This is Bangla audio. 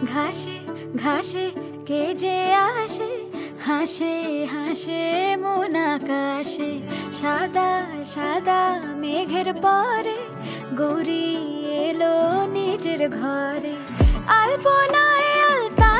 ঘাসে ঘাসে কে যে আসে, হাসে হাসে মন আকাশে। সাদা সাদা মেঘের পরে গৌরী এলো নিজের ঘরে। আলপনায় আলতা